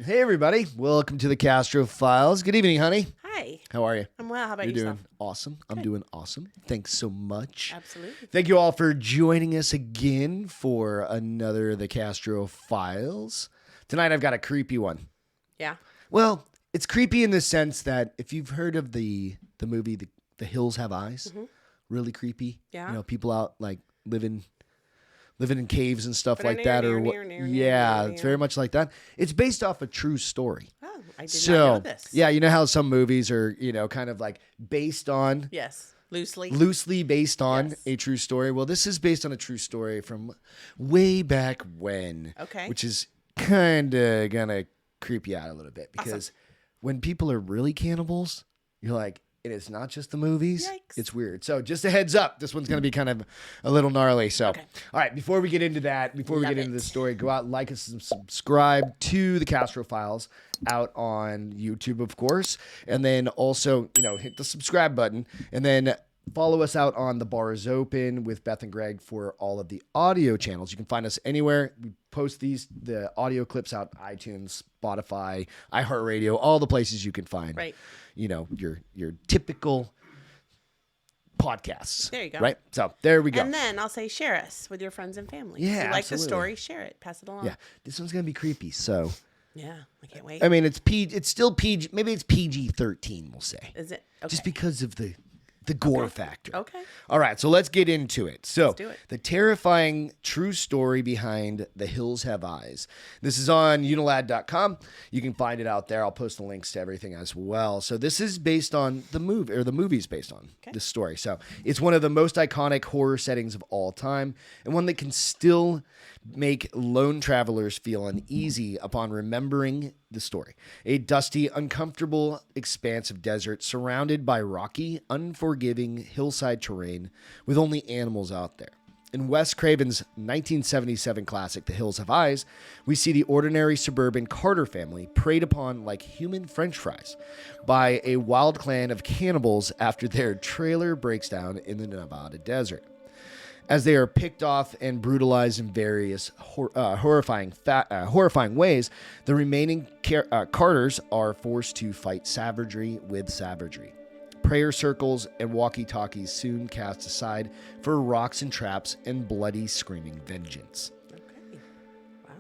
Hey, everybody. Welcome to the Castro Files. Good evening, honey. Hi. How are you? I'm well. How about You're yourself? doing awesome. I'm doing awesome. Thanks so much. Absolutely. Thank you all for joining us again for another The Castro Files. Tonight, I've got a creepy one. Yeah. Well, it's creepy in the sense that if you've heard of the movie The Hills Have Eyes, really creepy. Yeah. You know, people out like living in caves and stuff like Near, that, near, or what? near, near, Yeah, near, it's near. very much like that. It's based off a true story. Oh, I did not know this. Yeah, you know how some movies are, kind of like based on, Yes. Loosely. loosely based on Yes. a true story. Well, this is based on a true story from way back when. Okay. Which is kind of gonna creep you out a little bit because when people are really cannibals, you're like, and it's not just the movies. Yikes. It's weird. So just a heads up, this one's going to be kind of a little gnarly. So, Okay. all right, before we get into that, before we Love get into it. the story, go out, like us, and subscribe to the Castro Files out on YouTube, of course. And then also, hit the subscribe button. And then follow us out on The Bar is Open with Beth and Greg for all of the audio channels. You can find us anywhere. We post the audio clips out iTunes, Spotify, iHeartRadio, all the places you can find. Right. Your typical podcasts. There you go. Right? So there we go. And then I'll say share us with your friends and family. Yeah, If you like absolutely. the story, share it. Pass it along. Yeah. This one's going to be creepy. So, Yeah. I can't wait. I mean, it's still PG. Maybe it's PG-13, we'll say. Is it? Okay. Just because of the gore factor. Okay. All right, so let's get into it. So, do it. the terrifying true story behind The Hills Have Eyes. This is on unilad.com. You can find it out there. I'll post the links to everything as well. So, this is based on the movie, or the movie's based on this story. So, it's one of the most iconic horror settings of all time, and one that can still make lone travelers feel uneasy upon remembering the story. A dusty, uncomfortable expanse of desert surrounded by rocky, unforgiving hillside terrain with only animals out there. In Wes Craven's 1977 classic, The Hills Have Eyes, we see the ordinary suburban Carter family preyed upon like human french fries by a wild clan of cannibals after their trailer breaks down in the Nevada desert. As they are picked off and brutalized in various horrifying ways, the remaining Carters are forced to fight savagery with savagery. Prayer circles and walkie-talkies soon cast aside for rocks and traps and bloody screaming vengeance. Okay. Wow.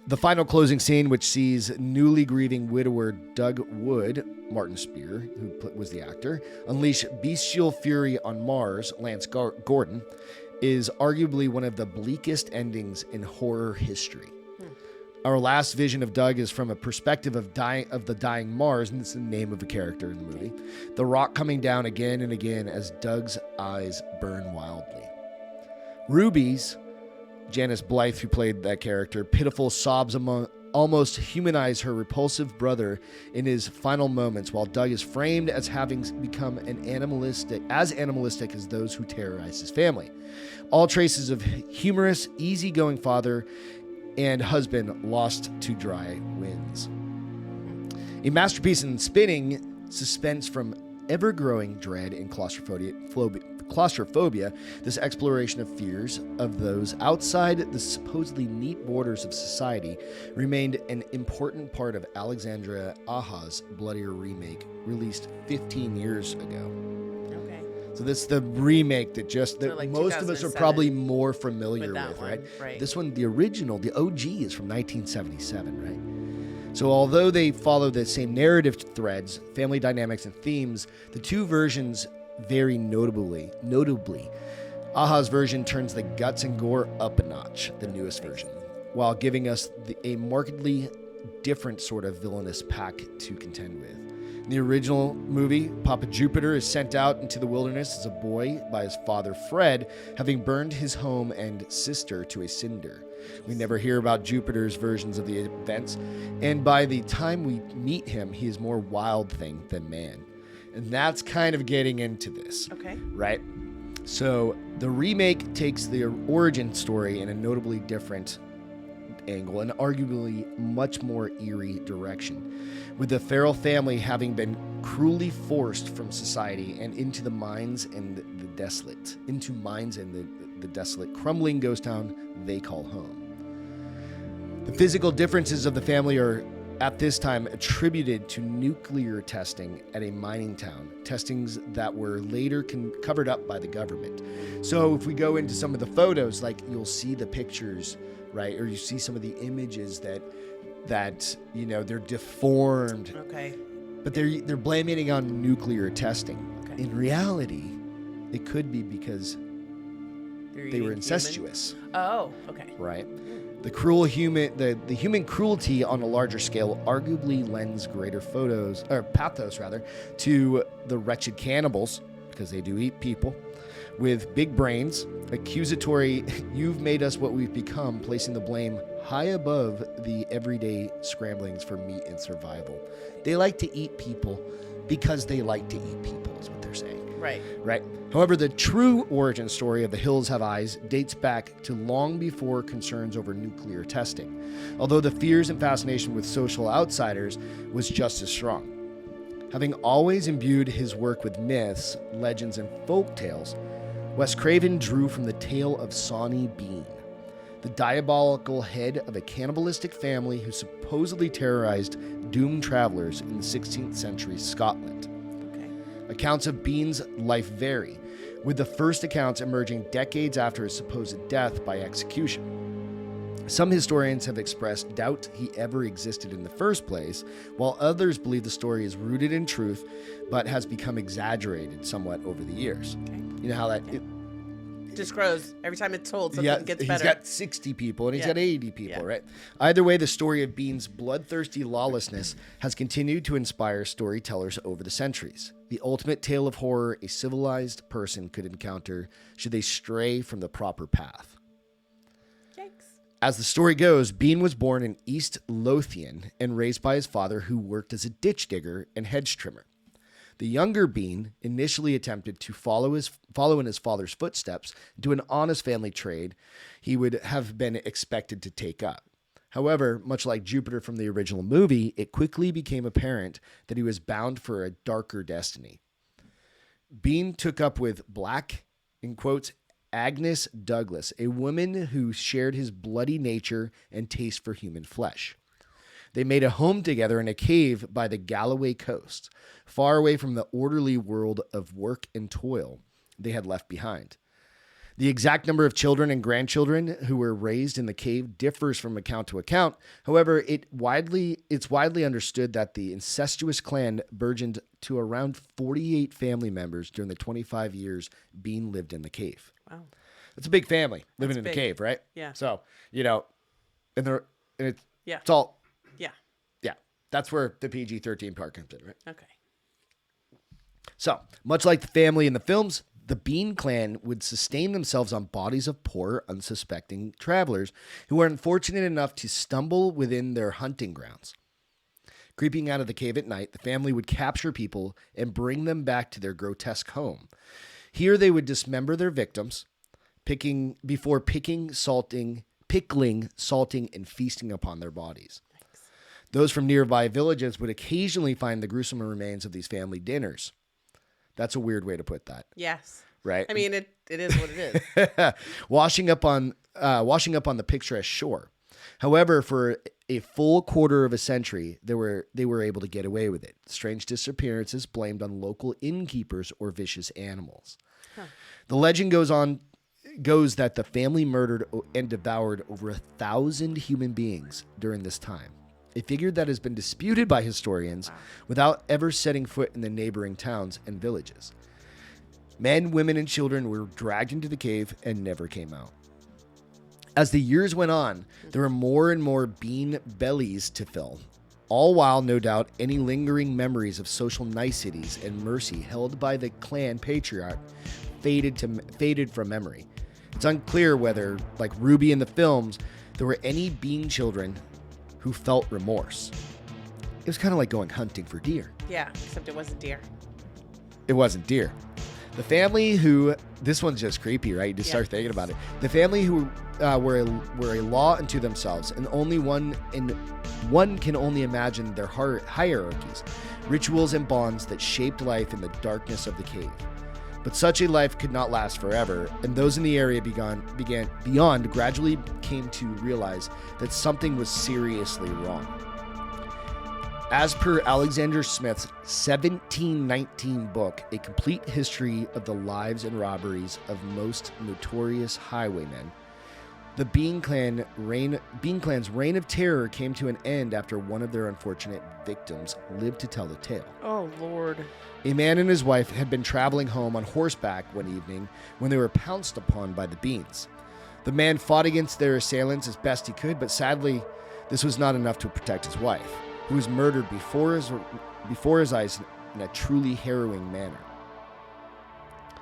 The final closing scene, which sees newly grieving widower Doug Wood, Martin Spear, who was the actor, unleash bestial fury on Mars, Lance Gordon, is arguably one of the bleakest endings in horror history. Our last vision of Doug is from a perspective of the dying Mars, and it's the name of a character in the movie. The rock coming down again and again as Doug's eyes burn wildly. Ruby's, Janice Blythe, who played that character, pitiful sobs almost humanize her repulsive brother in his final moments, while Doug is framed as having become animalistic as those who terrorize his family. All traces of humorous, easygoing father and husband lost to dry winds. A masterpiece in spinning suspense from ever-growing dread and claustrophobia, this exploration of fears of those outside the supposedly neat borders of society remained an important part of Alexandra Aja's bloodier remake, released 15 years ago. Okay. So this is the remake that most of us are 2007 probably more familiar with that with, one, right? right. This one, the original, the OG, is from 1977, right? So although they follow the same narrative threads, family dynamics, and themes, the two versions vary notably. Aja's version turns the guts and gore up a notch, the newest version, while giving us a markedly different sort of villainous pack to contend with. In the original movie, Papa Jupiter is sent out into the wilderness as a boy by his father Fred, having burned his home and sister to a cinder. We never hear about Jupiter's versions of the events, and by the time we meet him, he is more wild thing than man. And that's kind of getting into this. Okay. Right? So the remake takes the origin story in a notably different angle and arguably much more eerie direction, with the Farrell family having been cruelly forced from society and into the mines and the desolate, the desolate, crumbling ghost town they call home. The physical differences of the family are at this time attributed to nuclear testing at a mining town, testings that were later covered up by the government. So if we go into some of the photos, like you'll see the pictures, right? Or you see some of the images that they're deformed. Okay. But they're blaming it on nuclear testing. Okay. In reality, it could be because they were incestuous. Oh, okay. Right. The human cruelty on a larger scale arguably lends greater pathos to the wretched cannibals, because they do eat people, with big brains, accusatory, "You've made us what we've become," placing the blame high above the everyday scramblings for meat and survival. They like to eat people because they like to eat people, is what they're saying. Right. However, the true origin story of The Hills Have Eyes dates back to long before concerns over nuclear testing, although the fears and fascination with social outsiders was just as strong. Having always imbued his work with myths, legends, and folk tales, Wes Craven drew from the tale of Sawney Bean, the diabolical head of a cannibalistic family who supposedly terrorized doomed travelers in the 16th century Scotland. Accounts of Bean's life vary, with the first accounts emerging decades after his supposed death by execution. Some historians have expressed doubt he ever existed in the first place, while others believe the story is rooted in truth, but has become exaggerated somewhat over the years. Okay. You know how that... just grows. Every time it's told, something gets better. He's got 60 people and he's got 80 people, Yeah. right? Either way, the story of Bean's bloodthirsty lawlessness has continued to inspire storytellers over the centuries. The ultimate tale of horror a civilized person could encounter should they stray from the proper path. Yikes. As the story goes, Bean was born in East Lothian and raised by his father, who worked as a ditch digger and hedge trimmer. The younger Bean initially attempted to follow in his father's footsteps into an honest family trade he would have been expected to take up. However, much like Jupiter from the original movie, it quickly became apparent that he was bound for a darker destiny. Bean took up with Black, in quotes, Agnes Douglas, a woman who shared his bloody nature and taste for human flesh. They made a home together in a cave by the Galloway coast, far away from the orderly world of work and toil they had left behind. The exact number of children and grandchildren who were raised in the cave differs from account to account. However, it's widely understood that the incestuous clan burgeoned to around 48 family members during the 25 years Bean lived in the cave. Wow. It's a big family living in big. the cave, right? Yeah. So, it's Yeah. all... Yeah. That's where the PG-13 part comes in, right? Okay. So, much like the family in the films, the Bean clan would sustain themselves on bodies of poor, unsuspecting travelers who were unfortunate enough to stumble within their hunting grounds. Creeping out of the cave at night, the family would capture people and bring them back to their grotesque home. Here they would dismember their victims, pickling, salting, and feasting upon their bodies. Those from nearby villages would occasionally find the gruesome remains of these family dinners. That's a weird way to put that. Yes. Right. I mean, it is what it is. washing up on the picturesque shore. However, for a full quarter of a century, they were able to get away with it. Strange disappearances blamed on local innkeepers or vicious animals. Huh. The legend goes that the family murdered and devoured over 1,000 human beings during this time. A figure that has been disputed by historians without ever setting foot in the neighboring towns and villages. Men, women, and children were dragged into the cave and never came out. As the years went on, there were more and more Bean bellies to fill, all while, no doubt, any lingering memories of social niceties and mercy held by the clan patriarch faded from memory. It's unclear whether, like Ruby in the films, there were any Bean children who felt remorse. It was kind of like going hunting for deer. Yeah, except it wasn't deer. It wasn't deer. The family who... This one's just creepy, right? You just start thinking about it. The family who were a law unto themselves, and one can only imagine their hierarchies, rituals, and bonds that shaped life in the darkness of the cave. But such a life could not last forever, and those in the area gradually came to realize that something was seriously wrong. As per Alexander Smith's 1719 book, A Complete History of the Lives and Robberies of Most Notorious Highwaymen, the Bean Clan's reign of terror came to an end after one of their unfortunate victims lived to tell the tale. Oh, Lord. A man and his wife had been traveling home on horseback one evening when they were pounced upon by the Beans. The man fought against their assailants as best he could, but sadly, this was not enough to protect his wife, who was murdered before his eyes in a truly harrowing manner.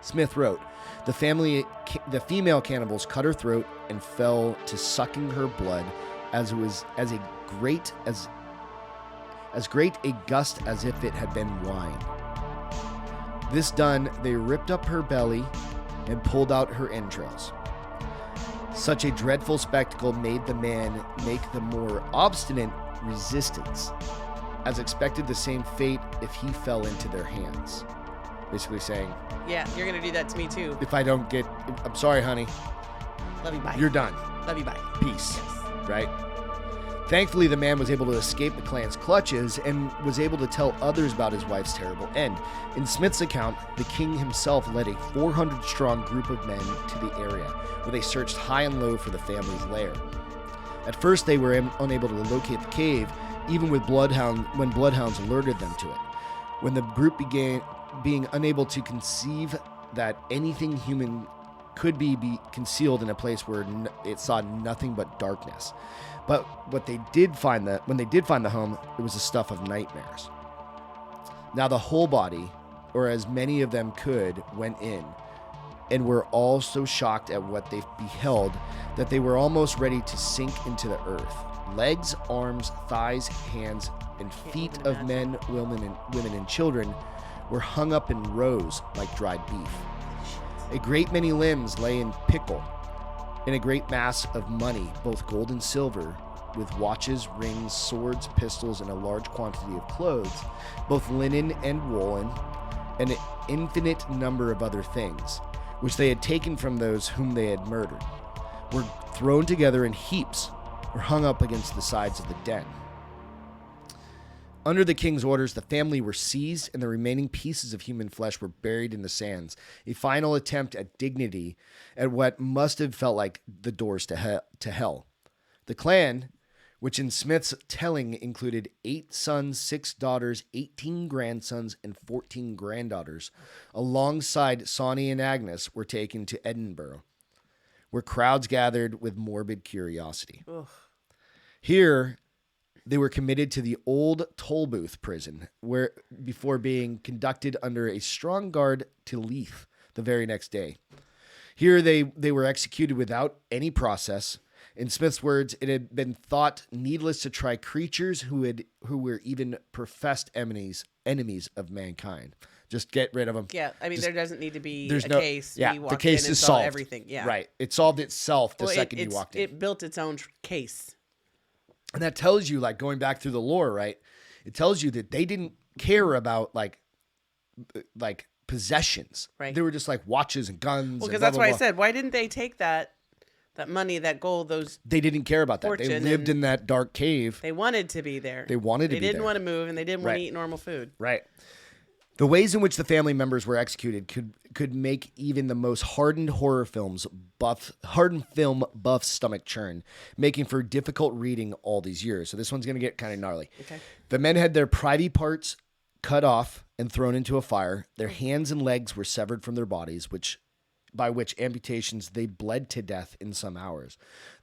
Smith wrote, the female cannibals cut her throat and fell to sucking her blood as great a gust as if it had been wine. This done, they ripped up her belly and pulled out her entrails. Such a dreadful spectacle made the man make the more obstinate resistance, as expected the same fate if he fell into their hands. Basically saying, yeah, you're going to do that to me too. If I don't get, I'm sorry, honey. Love you, bye. You're done. Love you, bye. Peace. Yes. Right? Thankfully, the man was able to escape the clan's clutches and was able to tell others about his wife's terrible end. In Smith's account, the king himself led a 400-strong group of men to the area, where they searched high and low for the family's lair. At first, they were unable to locate the cave, even when bloodhounds alerted them to it. When the group being unable to conceive that anything human could be concealed in a place where it saw nothing but darkness. But when they did find the home, it was the stuff of nightmares. Now the whole body, or as many of them could, went in, and were all so shocked at what they beheld that they were almost ready to sink into the earth. Legs, arms, thighs, hands, and feet of men, women, and children were hung up in rows like dried beef. A great many limbs lay in pickle, and a great mass of money, both gold and silver, with watches, rings, swords, pistols, and a large quantity of clothes, both linen and woolen, and an infinite number of other things, which they had taken from those whom they had murdered, were thrown together in heaps, or hung up against the sides of the den. Under the king's orders, the family were seized, and the remaining pieces of human flesh were buried in the sands, a final attempt at dignity at what must have felt like the doors to hell. The clan, which in Smith's telling included 8 sons, 6 daughters, 18 grandsons, and 14 granddaughters, alongside Sawney and Agnes, were taken to Edinburgh, where crowds gathered with morbid curiosity. Ugh. Here, they were committed to the old Tolbooth prison, where before being conducted under a strong guard to Leith the very next day. Here they were executed without any process. In Smith's words, it had been thought needless to try creatures who were even professed enemies of mankind. Just get rid of them. Yeah, I mean, there doesn't need to be a case. Yeah, the case is solved. Everything. Yeah, right. It solved itself the second you walked in. It built its own case. And that tells you, like, going back through the lore, right? It tells you that they didn't care about like possessions. Right. They were just like watches and guns. Well, because that's why I said, why didn't they take that money, that gold, They didn't care about that. They lived in that dark cave. They wanted to be there. They didn't want to move, and they didn't want to eat normal food. Right. The ways in which the family members were executed could make even the most hardened film buff stomach churn, making for difficult reading all these years. So this one's going to get kind of gnarly. Okay. The men had their private parts cut off and thrown into a fire. Their hands and legs were severed from their bodies, by which amputations they bled to death in some hours.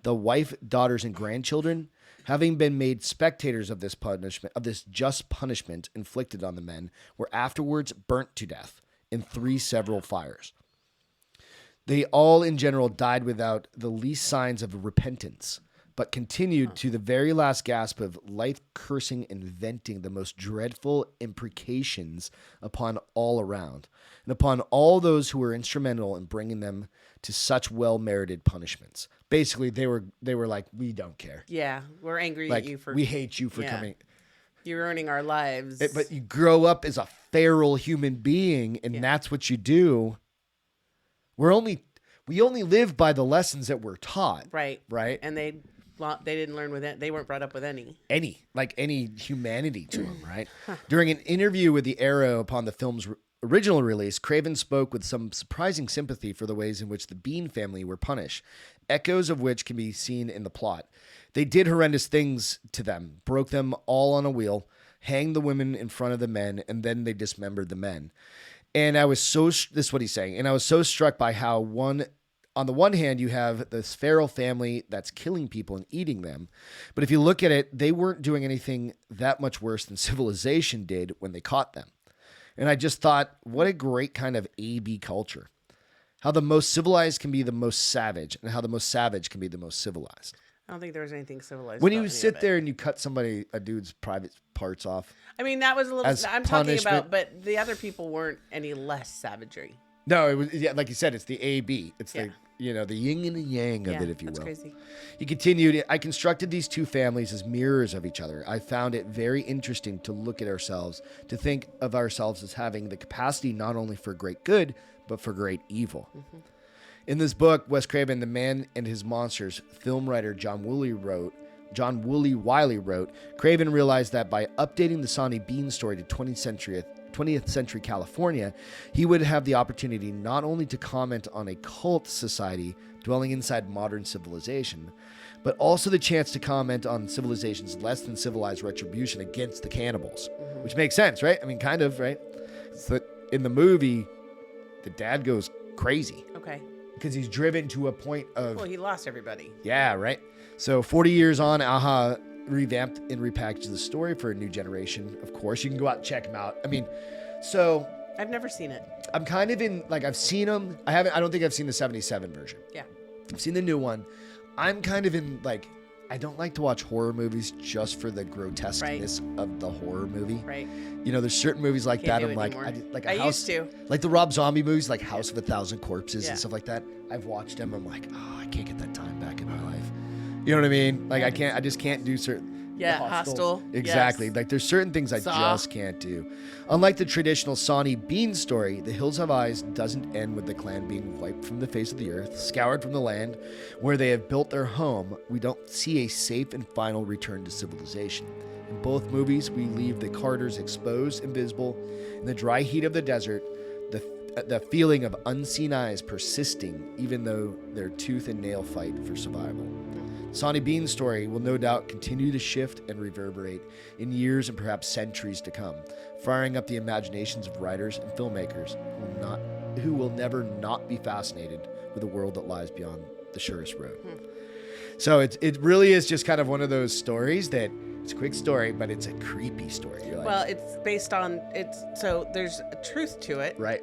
The wife, daughters, and grandchildren, having been made spectators of this just punishment inflicted on the men, were afterwards burnt to death in 3 several fires. They all in general died without the least signs of repentance, but continued to the very last gasp of life, cursing and venting the most dreadful imprecations upon all around, and upon all those who were instrumental in bringing them to such well-merited punishments. Basically, they were like, we don't care. Yeah, we're angry at you we hate you for coming. You're ruining our lives. But you grow up as a feral human being, and that's what you do. We only live by the lessons that we're taught. Right. Right. And they They didn't learn with it. They weren't brought up with any humanity to them, right? During an interview with the Arrow upon the film's original release, Craven spoke with some surprising sympathy for the ways in which the Bean family were punished, echoes of which can be seen in the plot. They did horrendous things to them, broke them all on a wheel, hanged the women in front of the men, and then they dismembered the men. And this is what he's saying, and I was so struck by how on the one hand, you have this feral family that's killing people and eating them. But if you look at it, they weren't doing anything that much worse than civilization did when they caught them. And I just thought, what a great kind of A-B culture. How the most civilized can be the most savage, and how the most savage can be the most civilized. I don't think there was anything civilized. When you sit there and you cut a dude's private parts off. I mean, that was a little. I'm talking about, but the other people weren't any less savagery. No, it was like you said. It's the A-B. It's the yin and the yang of it, if you will. That's crazy. He continued, I constructed these two families as mirrors of each other. I found it very interesting to look at ourselves, to think of ourselves as having the capacity not only for great good, but for great evil. Mm-hmm. In this book, Wes Craven, The Man and His Monsters, film writer John Woolley Wiley wrote, Craven realized that by updating the Sawney Bean story to 20th century California, he would have the opportunity not only to comment on a cult society dwelling inside modern civilization, but also the chance to comment on civilization's less than civilized retribution against the cannibals, which makes sense, right? I mean, kind of, right? So in the movie, the dad goes crazy. Okay. Because he's driven to a point of... Well, he lost everybody. Yeah, right? So 40 years on, AHA revamped and repackaged the story for a new generation. Of course, you can go out and check them out. I mean, so... I've never seen it. I'm kind of in... I've seen them. I don't think I've seen the 77 version. Yeah. I've seen the new one. I'm kind of in, I don't like to watch horror movies just for the grotesqueness of the horror movie. Right. There's certain movies like that. I'm I used to. Like the Rob Zombie movies, like House of a Thousand Corpses and stuff like that. I've watched them. I'm like, I can't get that time back in my life. You know what I mean? Like I just can't do certain. Yeah, Hostel. Exactly. Yes. Like there's certain things I just can't do. Unlike the traditional Sawney Bean story, The Hills Have Eyes doesn't end with the clan being wiped from the face of the earth, scoured from the land where they have built their home. We don't see a safe and final return to civilization. In both movies, we leave the Carters exposed and visible in the dry heat of the desert, the feeling of unseen eyes persisting even though their tooth and nail fight for survival. Sawney Bean's story will no doubt continue to shift and reverberate in years and perhaps centuries to come, firing up the imaginations of writers and filmmakers who will never not be fascinated with the world that lies beyond the surest road. So it really is just kind of one of those stories that it's a quick story, but it's a creepy story. You're like, well, it's based on so there's a truth to it, right?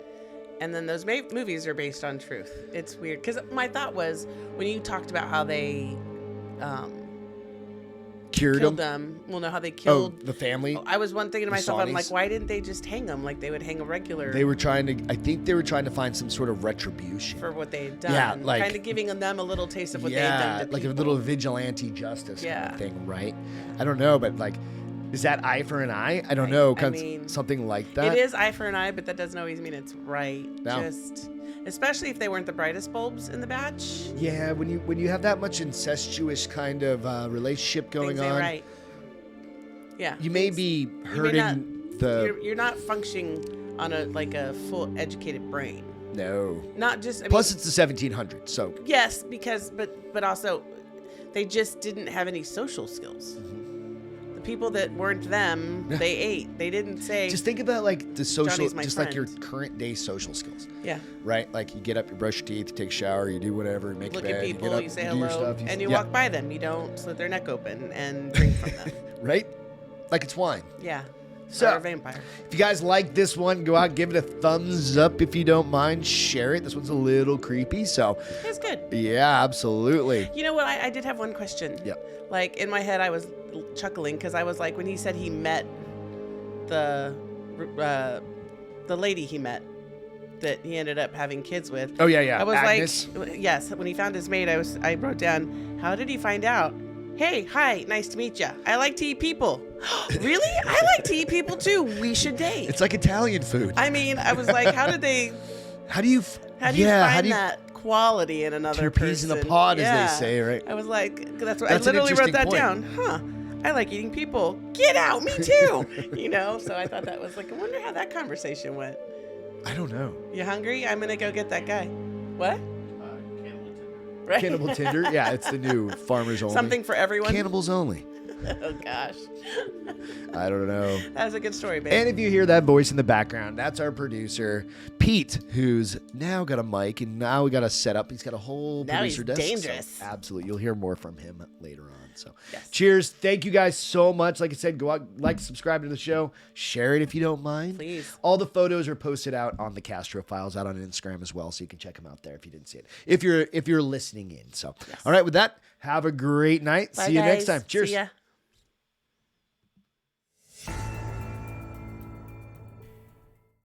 And then those movies are based on truth. It's weird because my thought was when you talked about how they killed them. Well, no, how they killed the family. I was thinking to myself, Sawneys. I'm like, why didn't they just hang them like they would hang a regular? I think they were trying to find some sort of retribution for what they had done. Yeah, like kind of giving them a little taste of what they had done to like people. a little vigilante justice kind of thing, right? I don't know, but is that eye for an eye? I don't know, something like that. It is eye for an eye, but that doesn't always mean it's right. No. Especially if they weren't the brightest bulbs in the batch. Yeah, when you have that much incestuous kind of relationship going on, right? Yeah, you may be hurting You're not functioning on a full educated brain. No, not just. Plus, it's the 1700s, so yes, because but also, they just didn't have any social skills. People that weren't them, they ate. They didn't say. Just think about the social, just friend. like your current day social skills. Yeah. Right. Like you get up, you brush your teeth, you take a shower, you do whatever, you make look a bed, at people, you get up, you say you hello, do your stuff, and you walk by them. You don't slit their neck open and drink from them. Right. Like it's wine. Yeah. So, or a vampire. If you guys like this one, go out and give it a thumbs up if you don't mind. Share it. This one's a little creepy, so. It's good. Yeah, absolutely. You know what? I did have one question. Yep. Like, in my head, I was chuckling because I was like, when he said he met the lady he met that he ended up having kids with. Oh, yeah. I was Agnes. like, yes, when he found his mate, I wrote down, how did he find out? Hey, hi, nice to meet you. I like to eat people. Really? I like to eat people too. We should date. It's like Italian food. I mean, I was like, how do you find that quality in another Two peas in a person. pod, Yeah. as they say, right? I was like, that's what That's I an literally wrote interesting that point. down. I like eating people. Get out, me too. So I thought that was like, I wonder how that conversation went. I don't know. You hungry? I'm gonna go get that guy. What? Right? Cannibal Tinder? Yeah, it's the new farmers only. Something for everyone. Cannibals only. Oh gosh, I don't know. that was a good story, babe. And if you hear that voice in the background, that's our producer, Pete, who's now got a mic and now we got a setup. He's got a whole Now producer he's desk. dangerous. So absolutely. You'll hear more from him later on. So Yes. cheers. Thank you guys so much. Like I said, go out, like, subscribe to the show, share it if you don't mind. Please. All the photos are posted out on the Castro Files out on Instagram as well, so you can check them out there if you didn't see it. If you're listening in. So all right, with that, have a great night. Bye, See you next guys. time. Cheers. See ya.